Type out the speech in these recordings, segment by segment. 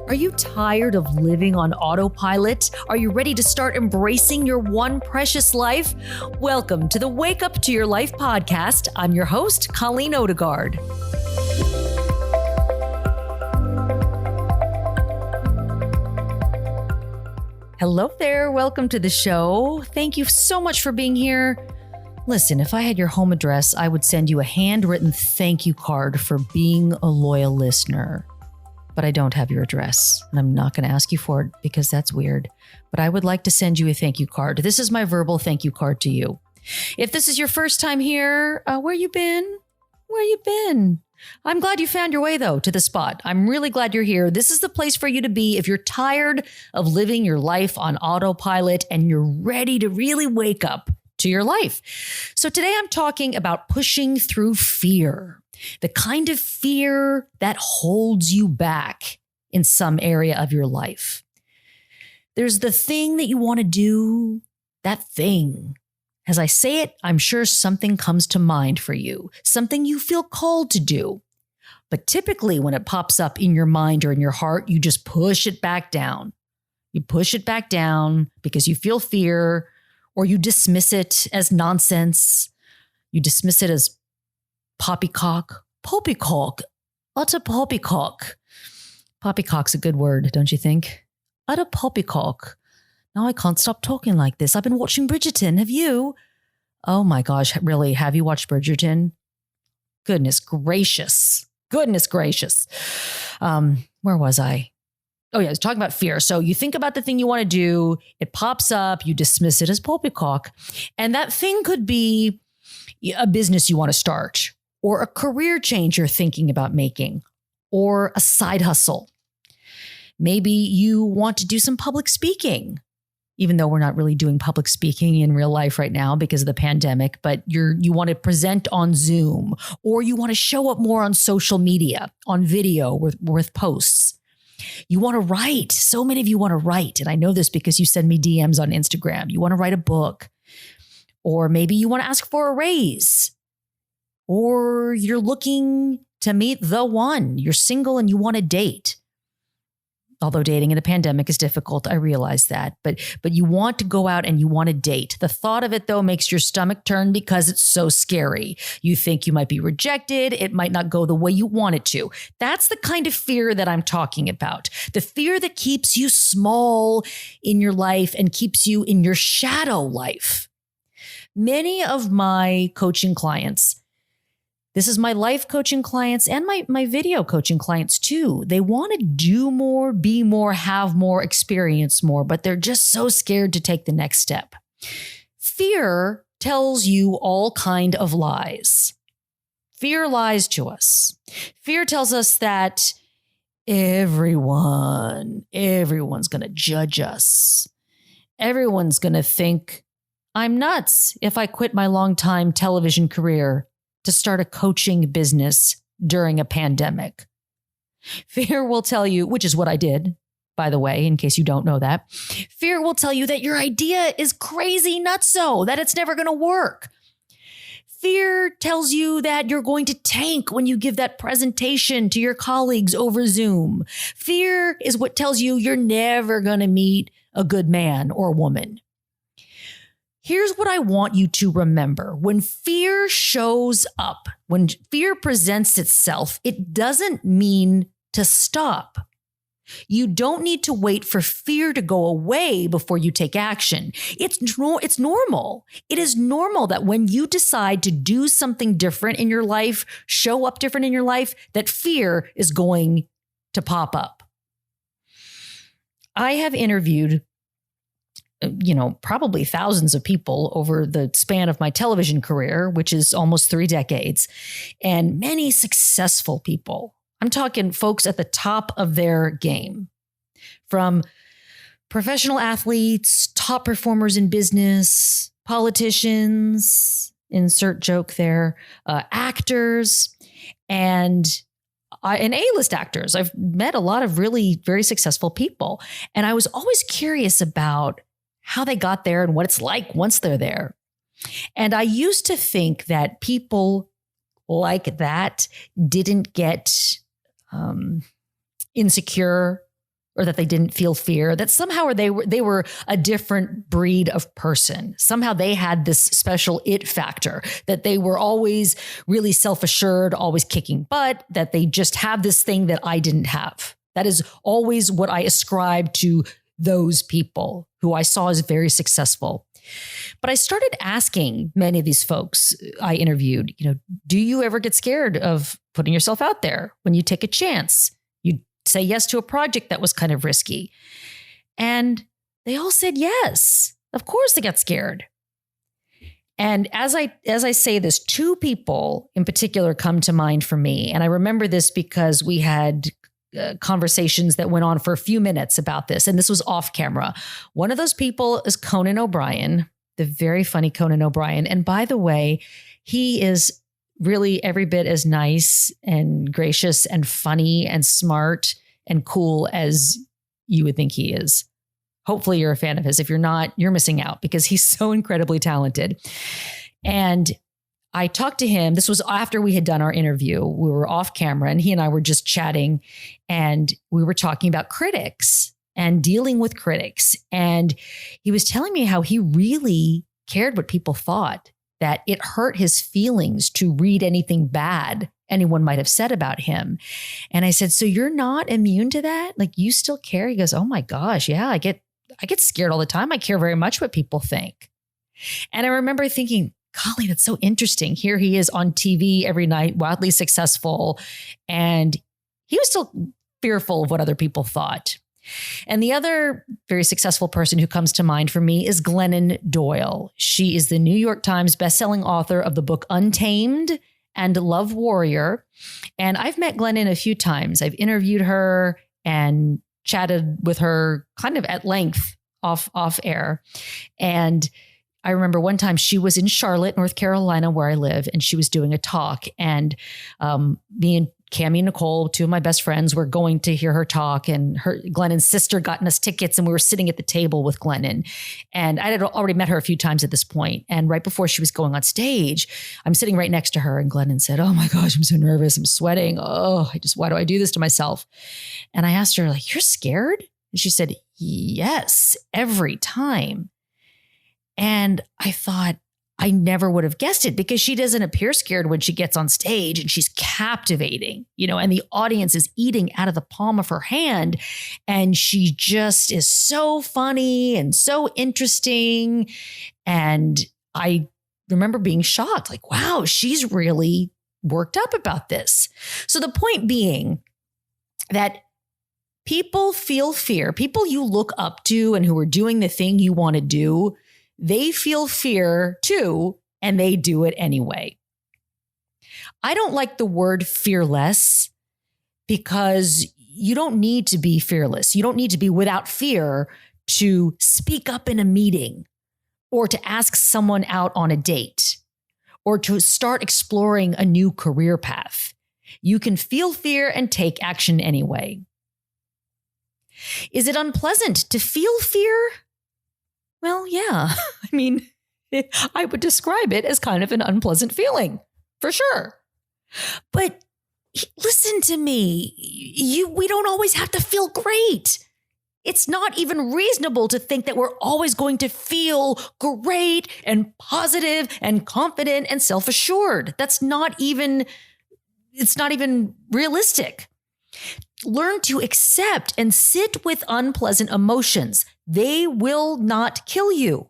Are you tired of living on autopilot? Are you ready to start embracing your one precious life? Welcome to the Wake Up to Your Life podcast. I'm your host, Colleen Odegaard. Hello there. Welcome to the show. Thank you so much for being here. Listen, if I had your home address, I would send you a handwritten thank you card for being a loyal listener. But I don't have your address, and I'm not going to ask you for it because that's weird. But I would like to send you a thank you card. This is my verbal thank you card to you. If this is your first time here, where you been? Where you been? I'm glad you found your way, though, to the spot. I'm really glad you're here. This is the place for you to be if you're tired of living your life on autopilot and you're ready to really wake up to your life. So today I'm talking about pushing through fear. The kind of fear that holds you back in some area of your life. There's the thing that you want to do, that thing. As I say it, I'm sure something comes to mind for you, something you feel called to do. But typically when it pops up in your mind or in your heart, you just push it back down. You push it back down because you feel fear, or you dismiss it as nonsense. You dismiss it as poppycock. Utter poppycock. Poppycock's a good word, don't you think? Utter poppycock. Now I can't stop talking like this. I've been watching Bridgerton. Have you? Oh my gosh, really? Have you watched Bridgerton? Goodness gracious. Goodness gracious. Where was I? Oh yeah, I was talking about fear. So you think about the thing you want to do. It pops up. You dismiss it as poppycock. And that thing could be a business you want to start, or a career change you're thinking about making, or a side hustle. Maybe you want to do some public speaking, even though we're not really doing public speaking in real life right now because of the pandemic, but you want to present on Zoom, or you want to show up more on social media, on video with posts. You want to write. So many of you want to write. And I know this because you send me DMs on Instagram. You want to write a book, or maybe you want to ask for a raise. Or you're looking to meet the one. You're single and you want to date. Although dating in a pandemic is difficult, I realize that. But you want to go out and you want to date. The thought of it, though, makes your stomach turn because it's so scary. You think you might be rejected. It might not go the way you want it to. That's the kind of fear that I'm talking about. The fear that keeps you small in your life and keeps you in your shadow life. Many of my coaching clients, this is my life coaching clients and my video coaching clients too. They want to do more, be more, have more, experience more, but they're just so scared to take the next step. Fear tells you all kind of lies. Fear lies to us. Fear tells us that everyone's going to judge us. Everyone's going to think I'm nuts if I quit my long-time television career to start a coaching business during a pandemic. Fear will tell you, which is what I did, by the way, in case you don't know that. Fear will tell you that your idea is crazy nutso, that it's never going to work. Fear tells you that you're going to tank when you give that presentation to your colleagues over Zoom. Fear is what tells you you're never going to meet a good man or woman. Here's what I want you to remember. When fear shows up, when fear presents itself, it doesn't mean to stop. You don't need to wait for fear to go away before you take action. It's normal. It is normal that when you decide to do something different in your life, show up different in your life, that fear is going to pop up. I have interviewed probably thousands of people over the span of my television career, which is almost 3 decades, and many successful people. I'm talking folks at the top of their game, from professional athletes, top performers in business, politicians, insert joke there, actors, and A-list actors. I've met a lot of really very successful people. And I was always curious about how they got there and what it's like once they're there. And I used to think that people like that didn't get insecure or that they didn't feel fear, that somehow they were a different breed of person. Somehow they had this special it factor, that they were always really self-assured, always kicking butt, that they just have this thing that I didn't have. That is always what I ascribe to those people who I saw as very successful. But I started asking many of these folks I interviewed, do you ever get scared of putting yourself out there when you take a chance? You say yes to a project that was kind of risky. And they all said yes. Of course they got scared. And as I say this, two people in particular come to mind for me. And I remember this because we had conversations that went on for a few minutes about this. And this was off camera. One of those people is Conan O'Brien, the very funny Conan O'Brien. And by the way, he is really every bit as nice and gracious and funny and smart and cool as you would think he is. Hopefully you're a fan of his. If you're not, you're missing out because he's so incredibly talented. And I talked to him. This was after we had done our interview. We were off camera and he and I were just chatting and we were talking about critics and dealing with critics. And he was telling me how he really cared what people thought, that it hurt his feelings to read anything bad anyone might have said about him. And I said, so you're not immune to that? Like you still care? He goes, oh my gosh. Yeah, I get scared all the time. I care very much what people think. And I remember thinking, golly, that's so interesting. Here he is on TV every night, wildly successful. And he was still fearful of what other people thought. And the other very successful person who comes to mind for me is Glennon Doyle. She is the New York Times bestselling author of the book Untamed and Love Warrior. And I've met Glennon a few times. I've interviewed her and chatted with her kind of at length off air. And I remember one time she was in Charlotte, North Carolina, where I live, and she was doing a talk. And me and Cammie and Nicole, two of my best friends, were going to hear her talk. And Glennon's sister gotten us tickets, and we were sitting at the table with Glennon. And I had already met her a few times at this point. And right before she was going on stage, I'm sitting right next to her, and Glennon said, "Oh my gosh, I'm so nervous. I'm sweating. Why do I do this to myself?" And I asked her, like, "You're scared?" And she said, "Yes, every time." And I thought, I never would have guessed it because she doesn't appear scared when she gets on stage and she's captivating, and the audience is eating out of the palm of her hand. And she just is so funny and so interesting. And I remember being shocked, like, wow, she's really worked up about this. So the point being that people feel fear, people you look up to and who are doing the thing you want to do, they feel fear too, and they do it anyway. I don't like the word fearless because you don't need to be fearless. You don't need to be without fear to speak up in a meeting or to ask someone out on a date or to start exploring a new career path. You can feel fear and take action anyway. Is it unpleasant to feel fear? Well, yeah. I mean, I would describe it as kind of an unpleasant feeling, for sure. But listen to me. We don't always have to feel great. It's not even reasonable to think that we're always going to feel great and positive and confident and self-assured. It's not even realistic. Learn to accept and sit with unpleasant emotions. They will not kill you.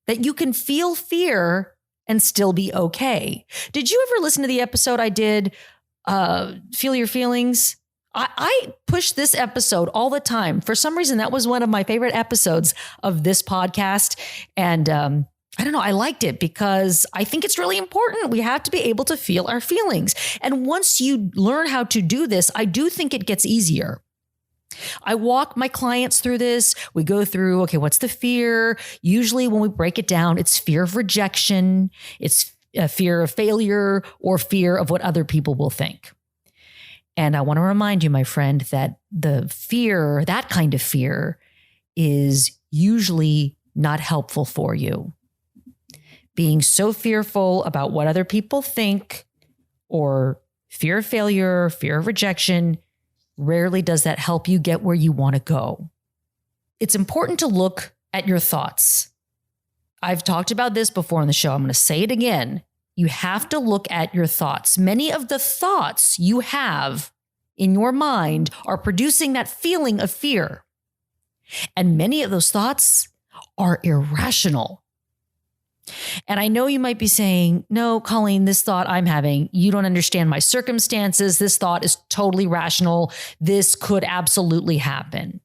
That you can feel fear and still be okay. Did you ever listen to the episode I did, Feel Your Feelings? I push this episode all the time. For some reason, that was one of my favorite episodes of this podcast. And I don't know, I liked it because I think it's really important. We have to be able to feel our feelings. And once you learn how to do this, I do think it gets easier. I walk my clients through this. We go through, okay, what's the fear? Usually when we break it down, it's fear of rejection, it's a fear of failure, or fear of what other people will think. And I want to remind you, my friend, that that kind of fear is usually not helpful for you. Being so fearful about what other people think, or fear of failure, fear of rejection, rarely does that help you get where you want to go. It's important to look at your thoughts. I've talked about this before on the show. I'm going to say it again. You have to look at your thoughts. Many of the thoughts you have in your mind are producing that feeling of fear. And many of those thoughts are irrational. And I know you might be saying, no, Colleen, this thought I'm having, you don't understand my circumstances. This thought is totally rational. This could absolutely happen.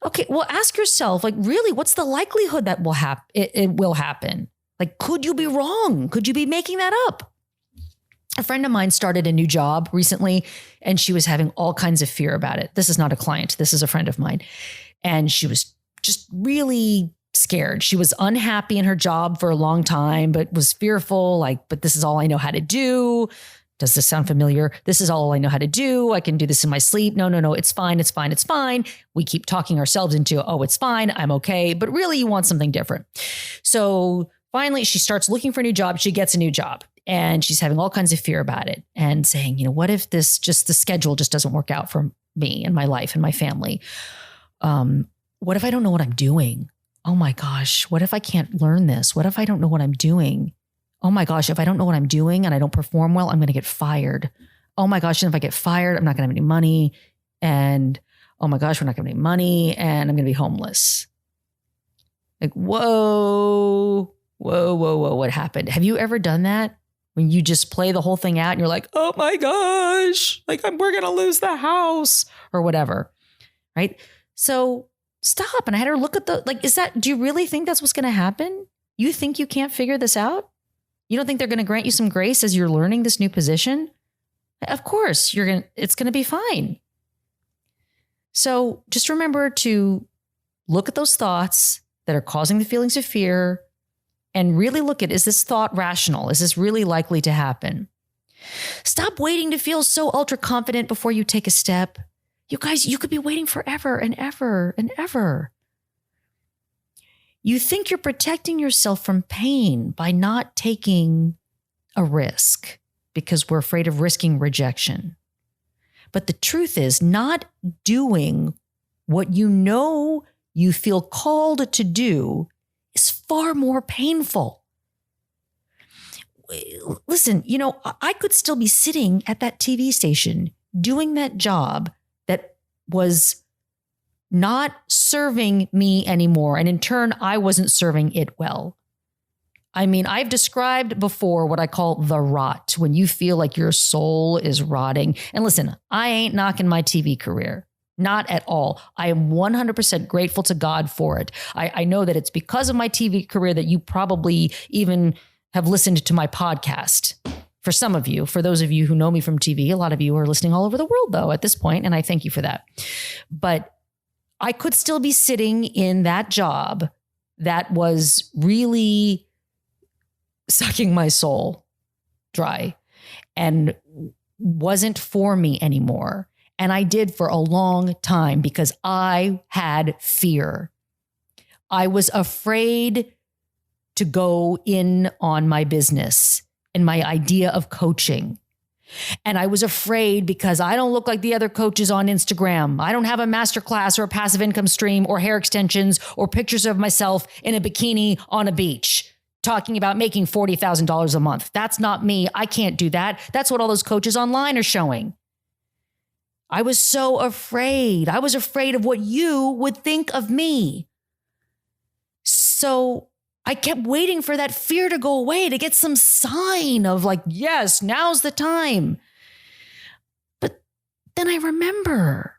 Okay, well, ask yourself, like, really, what's the likelihood that will happen? It will happen. Like, could you be wrong? Could you be making that up? A friend of mine started a new job recently, and she was having all kinds of fear about it. This is not a client. This is a friend of mine. And she was just really scared. She was unhappy in her job for a long time, but was fearful, like, but this is all I know how to do. Does this sound familiar? This is all I know how to do. I can do this in my sleep. No, it's fine. It's fine. It's fine. We keep talking ourselves into, oh, it's fine. I'm okay. But really you want something different. So finally she starts looking for a new job. She gets a new job and she's having all kinds of fear about it and saying, what if the schedule just doesn't work out for me and my life and my family? What if I don't know what I'm doing? Oh my gosh, what if I can't learn this? What if I don't know what I'm doing? Oh my gosh, if I don't know what I'm doing and I don't perform well, I'm going to get fired. Oh my gosh, and if I get fired, I'm not going to have any money. And oh my gosh, we're not going to have any money and I'm going to be homeless. Like, whoa, what happened? Have you ever done that? When you just play the whole thing out and you're like, oh my gosh, like we're going to lose the house or whatever, right? So stop. And I had her look at do you really think that's what's going to happen? You think you can't figure this out? You don't think they're going to grant you some grace as you're learning this new position? Of course, it's going to be fine. So just remember to look at those thoughts that are causing the feelings of fear and really look at, is this thought rational? Is this really likely to happen? Stop waiting to feel so ultra confident before you take a step. You guys, you could be waiting forever and ever and ever. You think you're protecting yourself from pain by not taking a risk because we're afraid of risking rejection. But the truth is, not doing what you know you feel called to do is far more painful. Listen, I could still be sitting at that TV station doing that job that was not serving me anymore. And in turn, I wasn't serving it well. I mean, I've described before what I call the rot, when you feel like your soul is rotting. And listen, I ain't knocking my TV career. Not at all. I am 100% grateful to God for it. I know that it's because of my TV career that you probably even have listened to my podcast. For some of you, for those of you who know me from TV, a lot of you are listening all over the world, though, at this point, and I thank you for that. But I could still be sitting in that job that was really sucking my soul dry and wasn't for me anymore. And I did for a long time because I had fear. I was afraid to go in on my business and my idea of coaching. And I was afraid because I don't look like the other coaches on Instagram. I don't have a masterclass or a passive income stream or hair extensions or pictures of myself in a bikini on a beach talking about making $40,000 a month. That's not me. I can't do that. That's what all those coaches online are showing. I was so afraid. I was afraid of what you would think of me. So I kept waiting for that fear to go away, to get some sign of like, yes, now's the time. But then I remember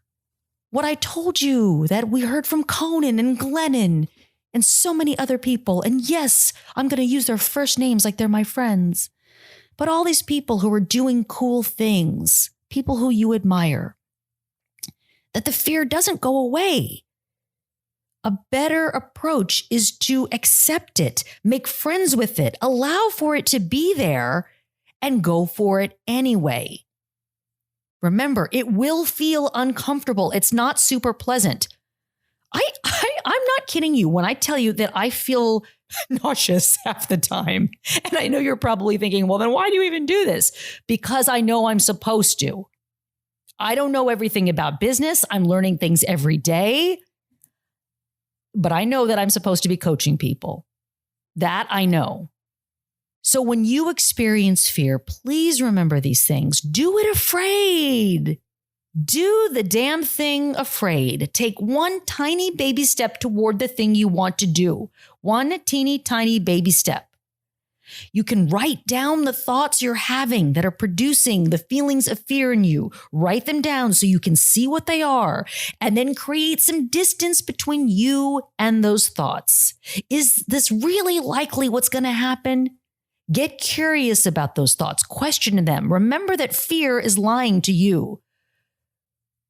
what I told you that we heard from Conan and Glennon and so many other people. And yes, I'm going to use their first names like they're my friends. But all these people who are doing cool things, people who you admire, that the fear doesn't go away. A better approach is to accept it, make friends with it, allow for it to be there, and go for it anyway. Remember, it will feel uncomfortable. It's not super pleasant. I'm not kidding you when I tell you that I feel nauseous half the time. And I know you're probably thinking, well, then why do you even do this? Because I know I'm supposed to. I don't know everything about business. I'm learning things every day. But I know that I'm supposed to be coaching people. That I know. So when you experience fear, please remember these things. Do it afraid. Do the damn thing afraid. Take one tiny baby step toward the thing you want to do. One teeny tiny baby step. You can write down the thoughts you're having that are producing the feelings of fear in you. Write them down so you can see what they are, and then create some distance between you and those thoughts. Is this really likely what's going to happen? Get curious about those thoughts. Question them. Remember that fear is lying to you.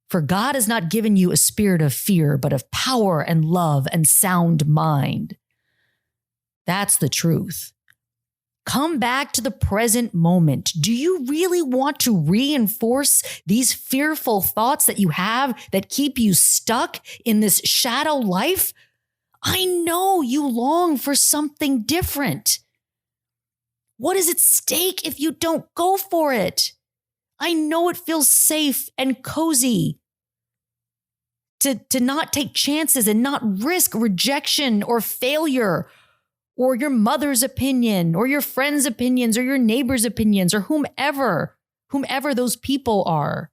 For God has not given you a spirit of fear, but of power and love and sound mind. That's the truth. Come back to the present moment. Do you really want to reinforce these fearful thoughts that you have that keep you stuck in this shadow life? I know you long for something different. What is at stake if you don't go for it? I know it feels safe and cozy to not take chances and not risk rejection or failure, or your mother's opinion, or your friend's opinions, or your neighbor's opinions, or whomever those people are.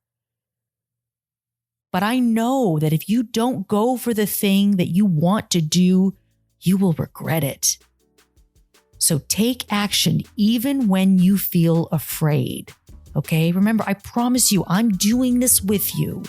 But I know that if you don't go for the thing that you want to do, you will regret it. So take action even when you feel afraid. Okay? Remember, I promise you, I'm doing this with you.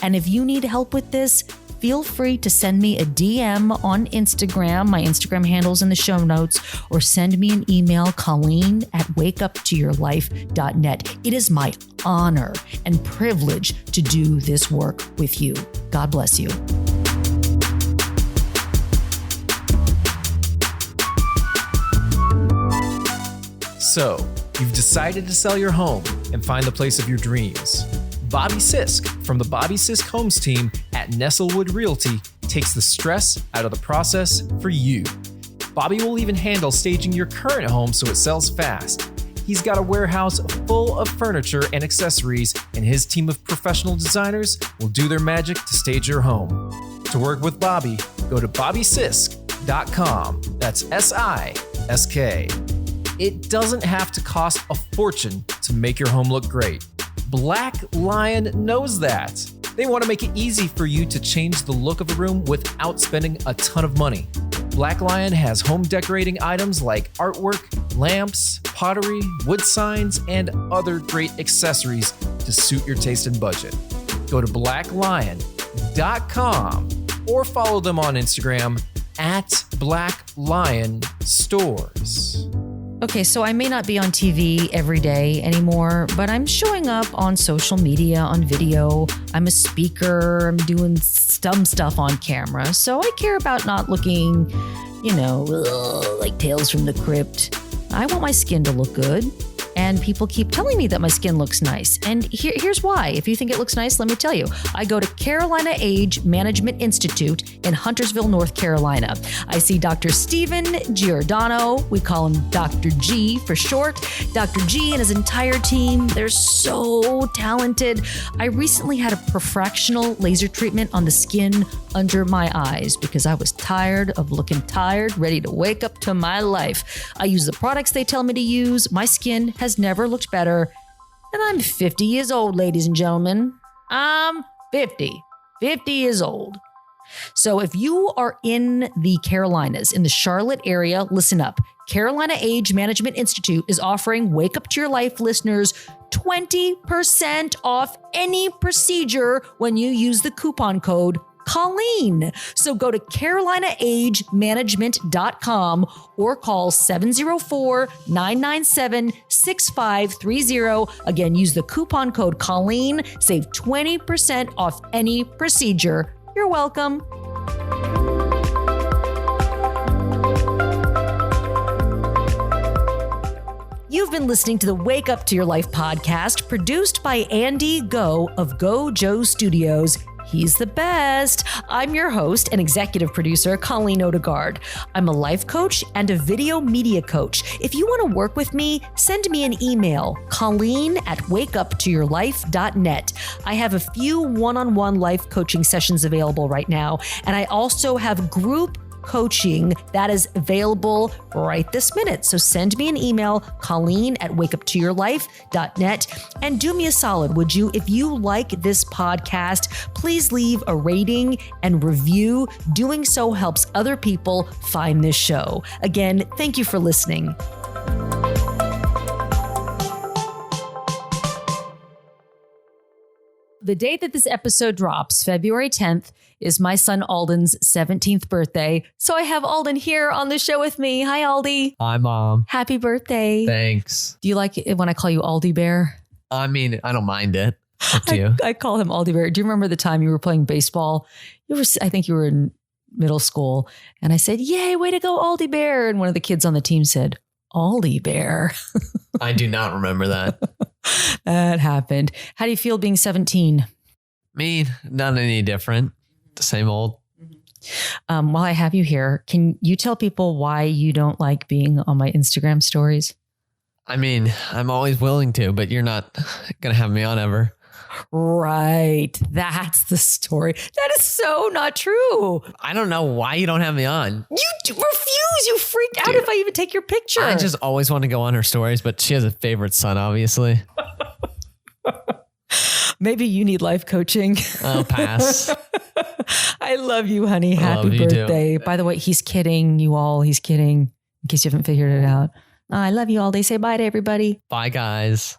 And if you need help with this, feel free to send me a DM on Instagram. My Instagram handle's in the show notes, or send me an email, Colleen@wakeuptoyourlife.net. It is my honor and privilege to do this work with you. God bless you. So, you've decided to sell your home and find the place of your dreams. Bobby Sisk from the Bobby Sisk Homes team at Nestlewood Realty takes the stress out of the process for you. Bobby will even handle staging your current home so it sells fast. He's got a warehouse full of furniture and accessories, and his team of professional designers will do their magic to stage your home. To work with Bobby, go to bobbysisk.com. That's SISK. It doesn't have to cost a fortune to make your home look great. Black Lion knows that. They want to make it easy for you to change the look of a room without spending a ton of money. Black Lion has home decorating items like artwork, lamps, pottery, wood signs, and other great accessories to suit your taste and budget. Go to blacklion.com or follow them on Instagram at Black Lion Stores. Okay, so I may not be on TV every day anymore, but I'm showing up on social media, on video. I'm a speaker. I'm doing some stuff on camera. So I care about not looking, like Tales from the Crypt. I want my skin to look good. And people keep telling me that my skin looks nice. And here's why. If you think it looks nice, let me tell you. I go to Carolina Age Management Institute in Huntersville, North Carolina. I see Dr. Stephen Giordano. We call him Dr. G for short. Dr. G and his entire team, they're so talented. I recently had a fractional laser treatment on the skin under my eyes because I was tired of looking tired, ready to wake up to my life. I use the products they tell me to use. My skin has never looked better. And I'm 50 years old, ladies and gentlemen. I'm 50 years old. So if you are in the Carolinas, in the Charlotte area, listen up. Carolina Age Management Institute is offering Wake Up to Your Life listeners 20% off any procedure when you use the coupon code Colleen. So go to CarolinaAgeManagement.com or call 704-997-6530. Again, use the coupon code Colleen. Save 20% off any procedure. You're welcome. You've been listening to the Wake Up to Your Life podcast, produced by Andy Go of Go Joe Studios. He's the best. I'm your host and executive producer, Colleen Odegaard. I'm a life coach and a video media coach. If you want to work with me, send me an email, colleen@wakeuptoyourlife.net. I have a few one-on-one life coaching sessions available right now, and I also have group coaching that is available right this minute. So send me an email, colleen@wakeuptoyourlife.net. And do me a solid, would you? If you like this podcast, please leave a rating and review. Doing so helps other people find this show. Again, thank you for listening. The date that this episode drops, February 10th, is my son Alden's 17th birthday. So I have Alden here on the show with me. Hi, Aldi. Hi, Mom. Happy birthday. Thanks. Do you like it when I call you Aldi Bear? I mean, I don't mind it. Up to you. I call him Aldi Bear. Do you remember the time you were playing baseball? I think you were in middle school. And I said, yay, way to go, Aldi Bear. And one of the kids on the team said, Aldi Bear. I do not remember that. That happened. How do you feel being 17? Me, not any different. The same old. While I have you here, can you tell people why you don't like being on my Instagram stories? I mean, I'm always willing to, but you're not going to have me on ever. Right. That's the story. That is so not true. I don't know why you don't have me on. You refuse. You freak out if I even take your picture. I just always want to go on her stories, but she has a favorite son, obviously. Maybe you need life coaching. I'll pass. I love you, honey. Happy birthday. By the way, he's kidding you all. He's kidding in case you haven't figured it out. I love you all day. Say bye to everybody. Bye, guys.